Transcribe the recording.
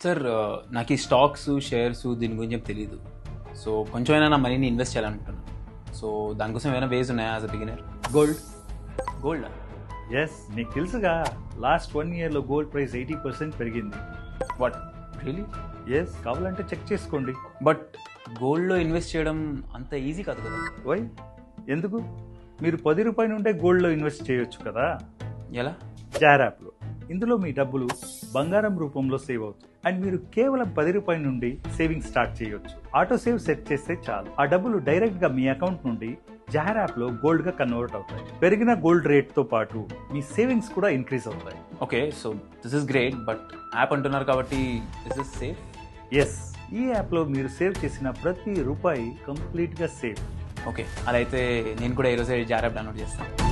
Sir నాకు ఈ stocks shares దీని గురించి ఏం తెలీదు. సో కొంచెమైనా నా మనీని ఇన్వెస్ట్ చేయాలనుకుంటున్నాను. సో దానికోసం ఏమైనా వేస్ ఉన్నాయా as a beginner? Gold yes, నీకు తెలుసుగా లాస్ట్ 1 yearలో గోల్డ్ ప్రైస్ 80% పెరిగింది. What really? ఎస్, కావాలంటే చెక్ చేసుకోండి. బట్ గోల్డ్లో ఇన్వెస్ట్ చేయడం అంత ఈజీ కాదు కదా. వై? ఎందుకు? మీరు 10 రూపాయల నుండే గోల్డ్లో ఇన్వెస్ట్ చేయొచ్చు కదా. ఎలా? జార్ యాప్లో. ఇందులో మీ డబ్బులు బంగారం రూపంలో సేవ్ అవుతాయి అండ్ మీరు కేవలం 10 రూపాయల నుండి సేవింగ్ స్టార్ట్ చేయొచ్చు. ఆటో సేవ్ సెట్ చేస్తే చాలు, ఆ డబ్బులు డైరెక్ట్ గా మీ అకౌంట్ నుండి జార్ యాప్ లో గోల్డ్ గా కన్వర్ట్ అవుతాయి. పెరిగిన గోల్డ్ రేట్ తో పాటు మీ సేవింగ్స్ కూడా ఇంక్రీజ్ అవుతాయి. Okay, so this is great, but app అంటున్నారు కాబట్టి ఇస్ దిస్ సేఫ్? ఎస్, ఈ యాప్ లో మీరు సేవ్ చేసిన ప్రతి రూపాయి కంప్లీట్ గా సేఫ్. ఓకే, అలా అయితే నేను కూడా ఈరోజే జార్ యాప్ డౌన్లోడ్ చేస్తాను.